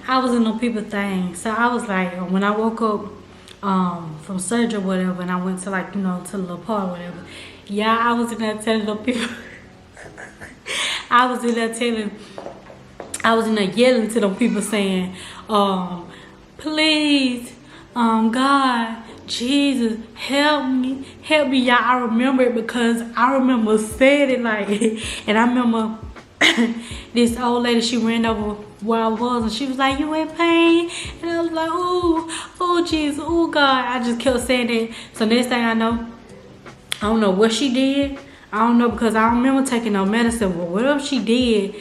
I was in the people thing. So I was like, when I woke up from surgery or whatever, and I went to like, you know, to the little party or whatever. Yeah, I was in there telling the people. I was in there telling. I was in there yelling to them people saying, please, God, Jesus, help me, y'all. I remember it because I remember saying it like, and I remember this old lady, she ran over where I was and she was like, you in pain? And I was like, oh Jesus, oh God. I just kept saying that. So next thing I know, I don't know what she did. I don't know because I don't remember taking no medicine, but whatever she did,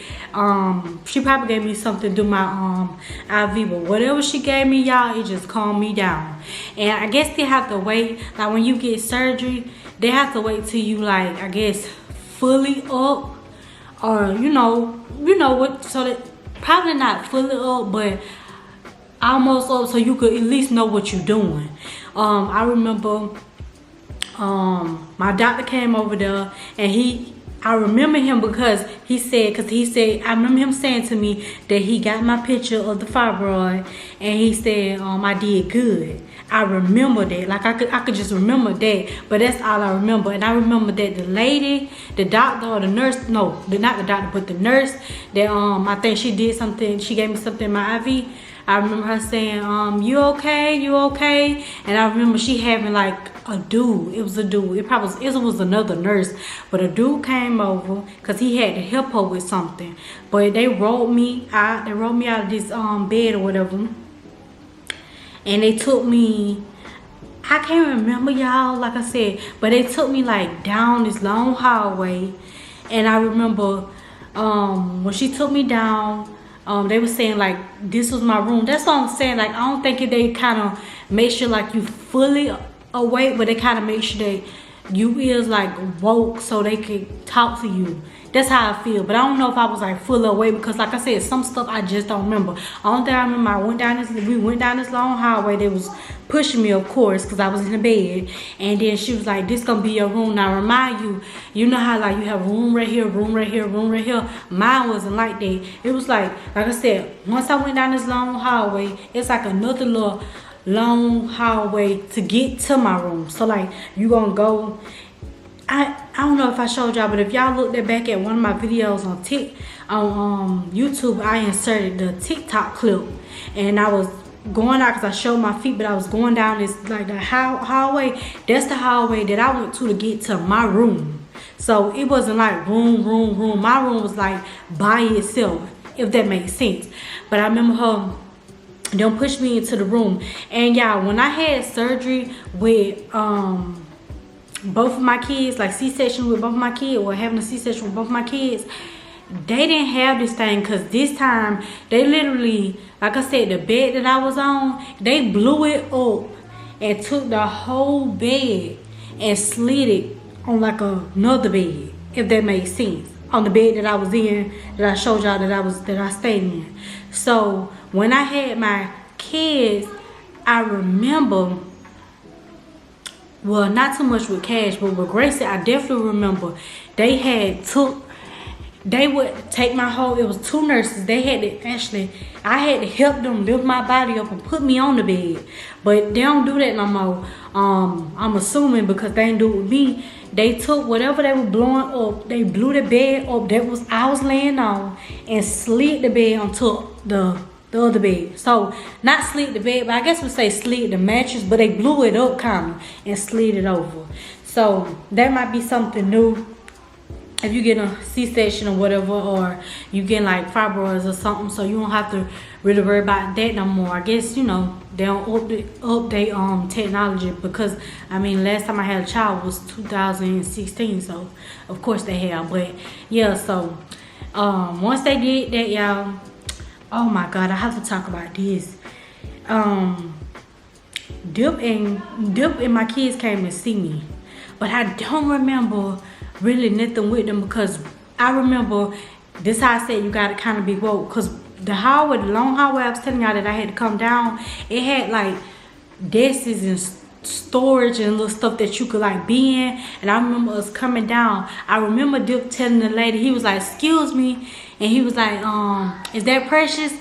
she probably gave me something to do my IV, but whatever she gave me, y'all, it just calmed me down. And I guess they have to wait, like when you get surgery, they have to wait till you like, I guess, fully up, or you know what, so that probably not fully up, but almost up, so you could at least know what you're doing. I remember my doctor came over there, and I remember him because he said, I remember him saying to me that he got my picture of the fibroid, and he said I did good. I remember that, like I could just remember that, but that's all I remember. And I remember that the lady, the doctor or the nurse, no, not the doctor, but the nurse, that I think she did something, she gave me something in my IV. I remember her saying, you okay? You okay? And I remember she having like a dude. It was a dude. It was another nurse. But a dude came over because he had to help her with something. But they rolled me out. They rolled me out of this bed or whatever. And they took me, I can't remember, y'all, like I said, but they took me like down this long hallway. And I remember when she took me down, they were saying like this was my room. That's what I'm saying. Like, I don't think they kind of make sure like you fully awake, but they kind of make sure that you is like woke so they could talk to you. That's how I feel. But I don't know if I was like fully awake because, like I said, some stuff I just don't remember. Only thing I remember, we went down this long hallway. They was pushing me, of course, because I was in the bed. And then she was like, this gonna be your room. Now remind you, you know how like you have room right here, room right here, room right here. Mine wasn't like that. It was like I said, once I went down this long hallway, it's like another little long hallway to get to my room. So like you gonna go, I don't know if I showed y'all, but if y'all looked back at one of my videos on YouTube, I inserted the TikTok clip, and I was going out because I showed my feet, but I was going down this like the hallway. That's the hallway that I went to get to my room. So it wasn't like room. My room was like by itself, if that makes sense. But I remember them push me into the room. And y'all, when I had surgery with both of my kids, like C-section with both of my kids, or having a C-section with both of my kids, they didn't have this thing, because this time they literally, like I said, the bed that I was on, they blew it up and took the whole bed and slid it on like another bed, if that makes sense, on the bed that I was in, that I showed y'all that I stayed in. So when I had my kids, I remember, well, not too much with Cash, but with Gracie, I definitely remember they would take my whole, it was two nurses, they had to actually, I had to help them lift my body up and put me on the bed. But they don't do that no more. I'm assuming because they didn't do it with me. They took whatever they were blowing up, they blew the bed up that I was laying on, and slid the bed onto the other bed. So not slid the bed, but I guess we say slid the mattress, but they blew it up kind of and slid it over. So that might be something new if you get a C-section or whatever, or you get like fibroids or something, so you don't have to really worry about that no more. I guess, you know, they don't update technology, because I mean, last time I had a child was 2016, so of course they have. But yeah, so once they did that, y'all, oh my God, I have to talk about this. Dip and my kids came to see me, but I don't remember really nothing with them, because I remember, this how I said you gotta kind of be woke, because the hallway, the long hallway I was telling y'all that I had to come down, it had like desks and storage and little stuff that you could like be in. And I remember us coming down, I remember Dip telling the lady, he was like, excuse me, and he was like, is that Precious?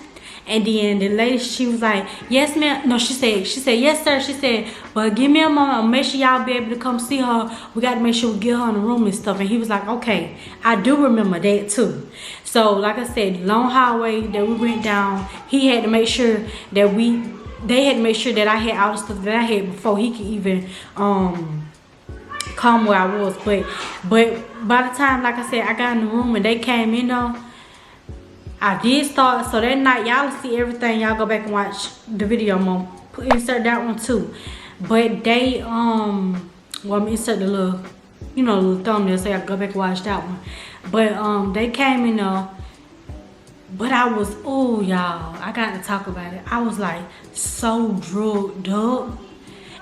And then the lady, she was like, yes, ma'am. No, she said, yes, sir. She said, but give me a moment. I'll make sure y'all be able to come see her. We got to make sure we get her in the room and stuff. And he was like, okay. I do remember that too. So, like I said, long hallway that we went down, he had to make sure that they had to make sure that I had all the stuff that I had before he could even come where I was. But by the time, like I said, I got in the room and they came in though, I did start. So that night, y'all see everything. Y'all go back and watch the video. I'm gonna insert that one too. But they well, I'm gonna insert the little, you know, little thumbnail so y'all go back and watch that one. But they came in there. But I was, oh y'all, I got to talk about it. I was like so drugged up.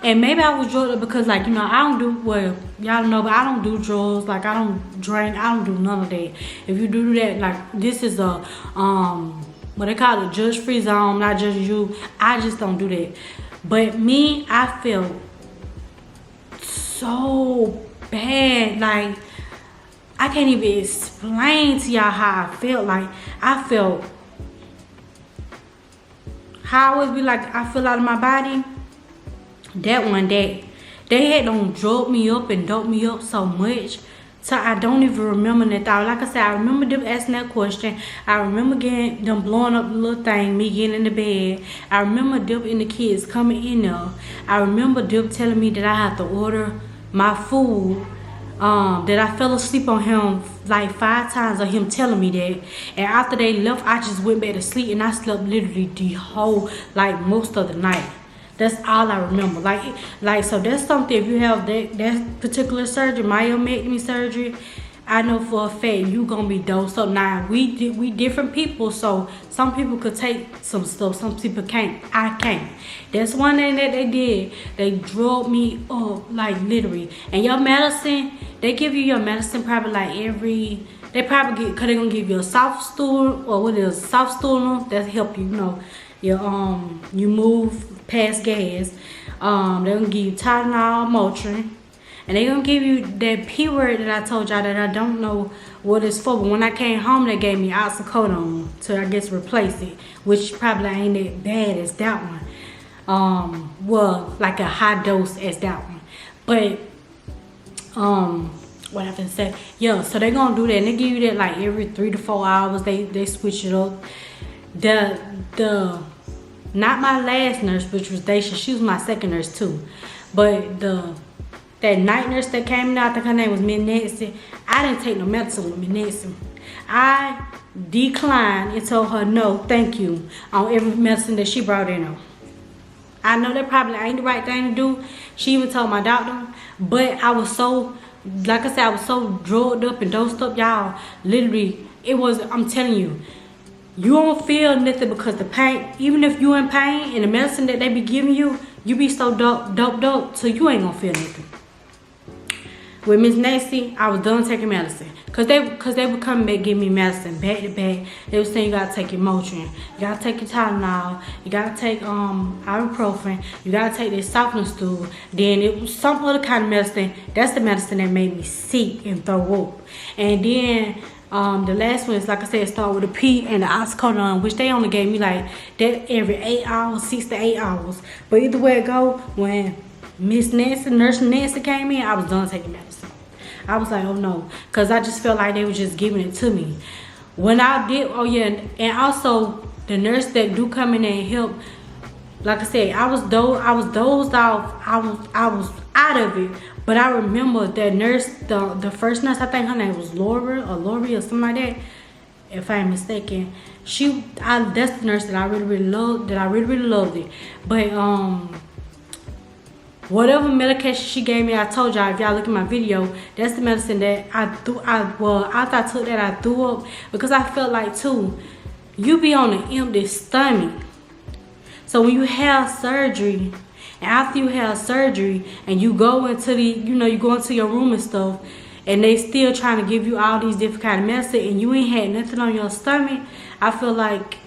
And maybe I was drugged up because, like, you know, I don't do, well, y'all know, but I don't do drugs. Like, I don't drink. I don't do none of that. If you do that, like, this is a, what they call it, judge-free zone, not judging you. I just don't do that. But me, I felt so bad. Like, I can't even explain to y'all how I felt. Like, I felt, how I always be like, I feel out of my body. That one day, they had done drug me up and dope me up so much. So I don't even remember that thought. Like I said, I remember them asking that question. I remember getting them blowing up the little thing, me getting in the bed. I remember them and the kids coming in there. I remember them telling me that I had to order my food. That I fell asleep on him like 5 times, of him telling me that. And after they left, I just went back to sleep and I slept literally the whole, like, most of the night. That's all I remember. Like so that's something, if you have that particular surgery, myomectomy surgery, I know for a fact you gonna be dosed up. Now we different people, so some people could take some stuff, some people can't. I can't. That's one thing that they did. They drug me up, like, literally. And your medicine, they give you your medicine probably like every, they probably get, cause they gonna give you a soft stool, or what is soft stool that help you, you know, your you move past gas. They're gonna give you Tylenol, Motrin. And they're gonna give you that P word that I told y'all that I don't know what it's for. But when I came home, they gave me oxycodone to, I guess, replace it, which probably ain't that bad as that one. Well, like a high dose as that one. But what I can say, yeah. So they're gonna do that, and they give you that like every 3 to 4 hours. They switch it up. The not my last nurse, which was Daisha. She was my second nurse too. But that night nurse that came in, I think her name was Miss Nancy. I didn't take no medicine with Miss Nancy. I declined and told her no, thank you, on every medicine that she brought in. I know that probably ain't the right thing to do. She even told my doctor. But I was so, like I said, I was so drugged up and dosed up, y'all. Literally, it was, I'm telling you, you won't feel nothing because the pain, even if you in pain and the medicine that they be giving you, you be so doped up, so you ain't gonna feel nothing. With Miss Nancy, I was done taking medicine. Cause they would come back give me medicine back to back. They were saying you gotta take your Motrin, you gotta take your Tylenol, you gotta take ibuprofen, you gotta take this softening stool. Then it was some other kind of medicine. That's the medicine that made me sick and throw up. And then the last one is, like I said, start with a P and the oxycodone, which they only gave me like that every 8 hours, 6 to 8 hours. But either way it go, when Miss Nancy, Nurse Nancy came in, I was done taking medicine. I was like, oh no, because I just felt like they were just giving it to me. When I did, oh yeah, and also the nurse that do come in and help, like I said, I was dozed off, I was out of it. But I remember that nurse, the first nurse, I think her name was Lori or something like that, if I ain't mistaken. That's the nurse that I really loved, loved it. But whatever medication she gave me, I told y'all, if y'all look at my video, that's the medicine that after I took that, I threw up, because I felt like too, you be on an empty stomach. So when you have surgery, and after you have surgery and you go into you go into your room and stuff, and they still trying to give you all these different kind of medicine and you ain't had nothing on your stomach, I feel like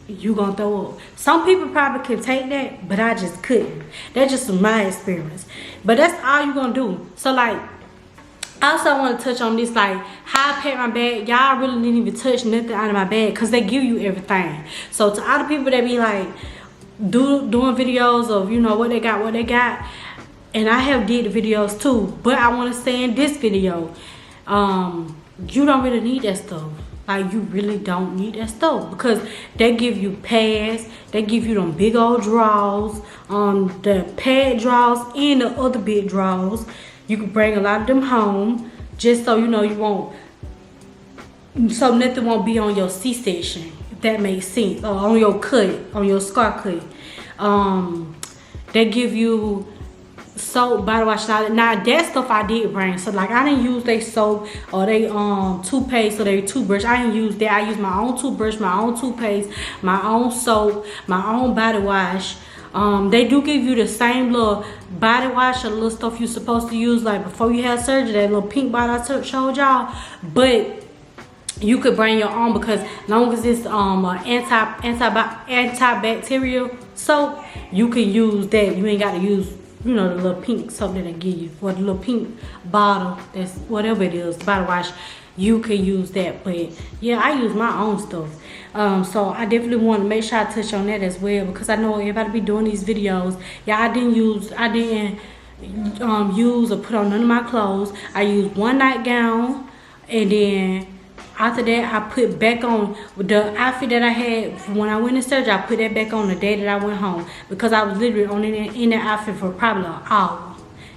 you gonna throw up. Some people probably can take that, but I just couldn't. That's just my experience. But that's all you gonna do. So like, Also, I want to touch on this, like how I pack my bag. Y'all really didn't even touch nothing out of my bag because they give you everything. So to other people that be like doing videos of, you know, what they got, and I have did the videos too, but I want to say in this video, you don't really need that stuff. Like, you really don't need that stuff because they give you pads, they give you them big old drawers, the pad drawers and the other big drawers. You can bring a lot of them home just so you know you won't, so nothing won't be on your C-section, if that makes sense, or on your cut, on your scar cut. They give you soap, body wash. Now that stuff I did bring. So like I didn't use their soap or they toothpaste or their toothbrush. I didn't use that. I used my own toothbrush, my own toothpaste, my own soap, my own body wash. They do give you the same little body wash or little stuff you're supposed to use like before you have surgery, that little pink bottle I showed y'all. But you could bring your own because long as it's antibacterial soap, you can use that. You ain't got to use, you know, the little pink soap that they give you, or the little pink bottle, that's whatever it is, body wash. You can use that. But yeah, I use my own stuff. So I definitely want to make sure I touch on that as well because I know everybody be doing these videos. Yeah, I didn't use or put on none of my clothes. I used one nightgown, and then after that I put back on the outfit that I had when I went in surgery. I put that back on the day that I went home because I was literally on in that outfit for probably an hour.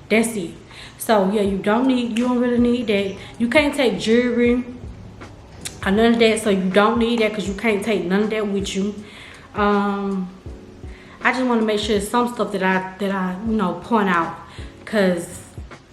That's it. So yeah, you don't really need that. You can't take jewelry or none of that, so you don't need that because you can't take none of that with you. I just want to make sure some stuff that I you know point out, because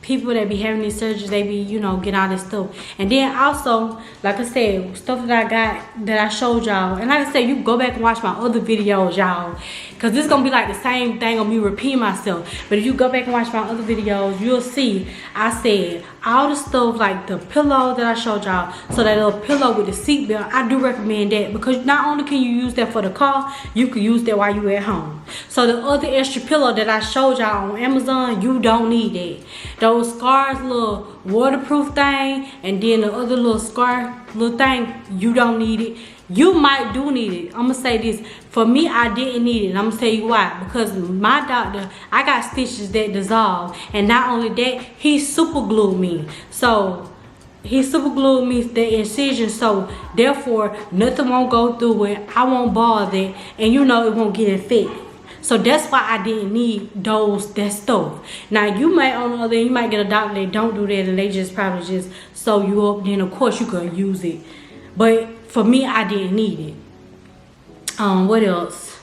people that be having these surgeries, they be, you know, get all this stuff. And then also, like I said, stuff that I got that I showed y'all. And like I said, you go back and watch my other videos, y'all, because this is gonna be like the same thing on me repeating myself. But if you go back and watch my other videos, you'll see I said all the stuff, like the pillow that I showed y'all. So that little pillow with the seat belt, I do recommend that because not only can you use that for the car, you can use that while you at home. So the other extra pillow that I showed y'all on Amazon, you don't need that. Those scars, little waterproof thing, and then the other little scar little thing, you don't need it. You might do need it. I'm gonna say this, for me, I didn't need it, and I'm gonna tell you why. Because my doctor, I got stitches that dissolve, and not only that, he super glued me. So he super glued me the incision, so therefore nothing won't go through it. I won't bother it, and you know it won't get infected. So that's why I didn't need that stuff. Now you might, on the other end, you might get a doctor that don't do that, and they just probably just sew you up. Then of course you could use it, but for me, I didn't need it. What else?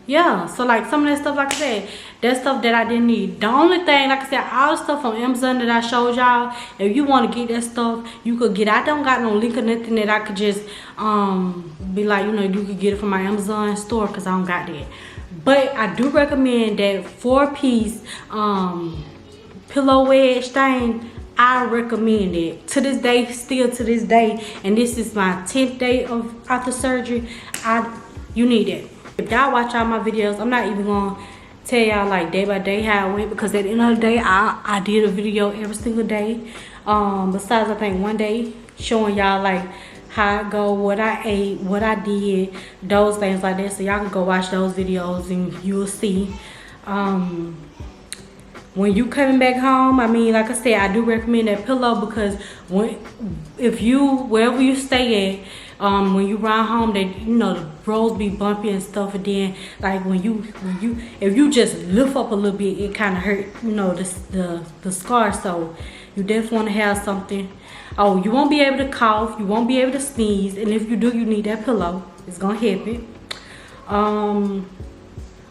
Yeah, so like some of that stuff, like I said, that stuff that I didn't need. The only thing, like I said, all the stuff on Amazon that I showed y'all, if you want to get that stuff, you could get it. I don't got no link or nothing that I could just be like, you know, you could get it from my Amazon store, because I don't got that. But I do recommend that 4-piece pillow wedge thing. I recommend it to this day, still to this day, and this is my 10th day of after surgery. You need it. If y'all watch all my videos, I'm not even gonna tell y'all like day by day how it went, because at the end of the day, I did a video every single day. Besides, I think one day showing y'all like how I go, what I ate, what I did, those things like that. So y'all can go watch those videos and you'll see. When you coming back home, I mean, like I said, I do recommend that pillow, because wherever you stay at, when you ride home, that, you know, the roads be bumpy and stuff, and then like if you just lift up a little bit, it kind of hurt, you know, the scar. So you definitely want to have something. Oh, you won't be able to cough, you won't be able to sneeze, and if you do, you need that pillow. It's gonna help it.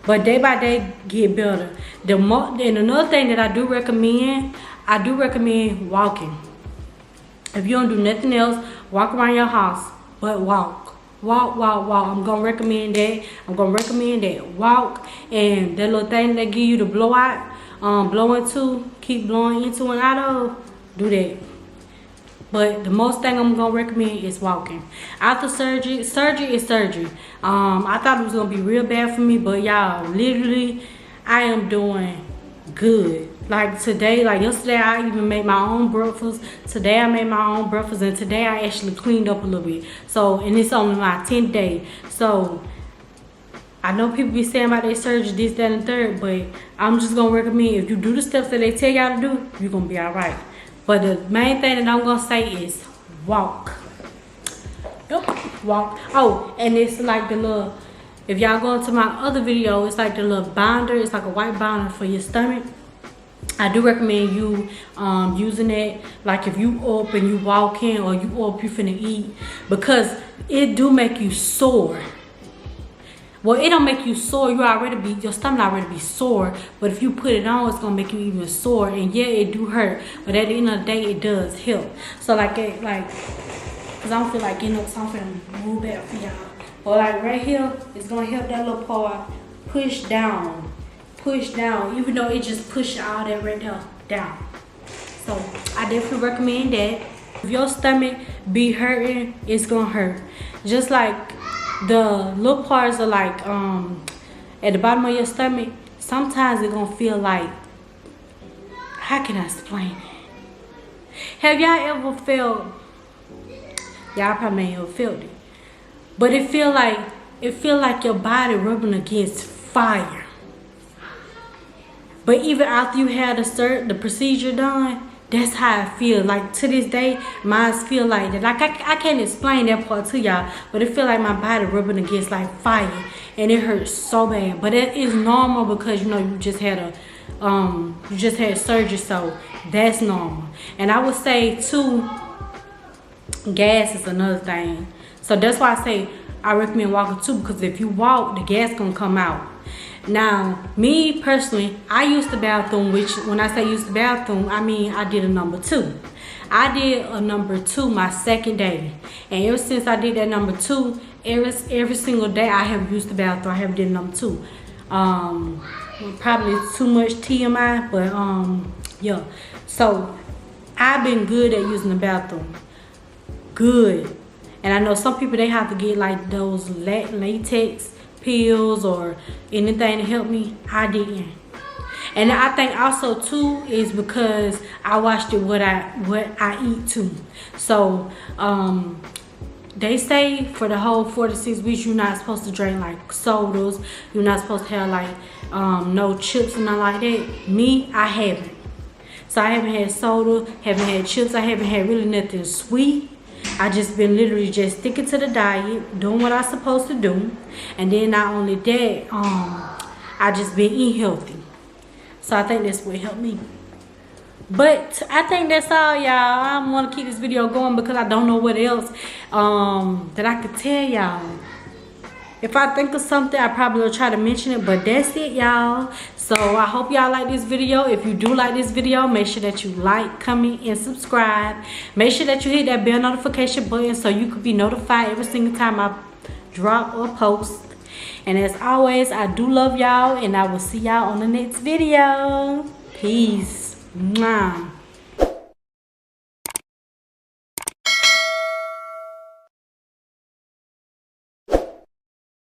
But day by day, get better. And another thing that I do recommend walking. If you don't do nothing else, walk around your house, but walk. Walk. I'm gonna recommend that. Walk, and that little thing that give you the blowout, blow into, keep blowing into and out of, do that. But the most thing I'm gonna recommend is walking. After surgery is surgery. I thought it was gonna be real bad for me, but y'all, literally, I am doing good. Like today, like yesterday, I even made my own breakfast. Today I made my own breakfast, and today I actually cleaned up a little bit. So, and it's only my 10th day. So I know people be saying about their surgery, this, that, and third, but I'm just gonna recommend if you do the steps that they tell y'all to do, you're gonna be all right. But the main thing that I'm gonna say is walk. Yep, walk. Oh, and it's like the little, if y'all go into my other video, it's like the little binder. It's like a white binder for your stomach. I do recommend you using it, like if you up and you walk in, or you up, you finna eat, because it do make you sore. Well, it don't make you sore. Your stomach already be sore. But if you put it on, it's gonna make you even sore. And yeah, it do hurt. But at the end of the day, it does help. So like cause I don't feel like getting up, so I'm finna move back for y'all. But like right here, it's gonna help that little part push down. Push down, even though it just pushes all that right there down. So I definitely recommend that. If your stomach be hurting, it's gonna hurt. Just like the little parts are like at the bottom of your stomach, sometimes it's gonna feel like, how can I explain it? Have y'all ever felt, y'all probably ain't ever felt it, but it feel like your body rubbing against fire. But even after you had the procedure done, that's how I feel. Like to this day, mine feel like that. Like I can't explain that part to y'all, but it feel like my body rubbing against like fire, and it hurts so bad. But it is normal because you just had surgery, so that's normal. And I would say too, gas is another thing. So that's why I say I recommend walking too, because if you walk, the gas gonna come out. Now, me personally, I used the bathroom, which when I say use the bathroom, I mean I did a number 2. I did a number 2 my second day. And ever since I did that number 2, every single day I have used the bathroom. I have did number 2. Probably too much TMI, but yeah. So I've been good at using the bathroom. Good. And I know some people, they have to get like those latex pills or anything to help me. I didn't. And I think also too is because I watched it what I eat too. So they say for the whole 4 to 6 weeks you're not supposed to drink like sodas. You're not supposed to have like no chips and nothing like that. Me, I haven't. So I haven't had soda, haven't had chips, I haven't had really nothing sweet. I just been literally just sticking to the diet, doing what I'm supposed to do. And then not only that, I just been eating healthy. So I think that's what helped me. But I think that's all, y'all. I want to keep this video going because I don't know what else that I could tell y'all. If I think of something, I probably will try to mention it, but that's it, y'all. So I hope y'all like this video. If you do like this video, make sure that you like, comment, and subscribe. Make sure that you hit that bell notification button so you could be notified every single time I drop or post. And as always, I do love y'all, and I will see y'all on the next video. Peace. Mwah.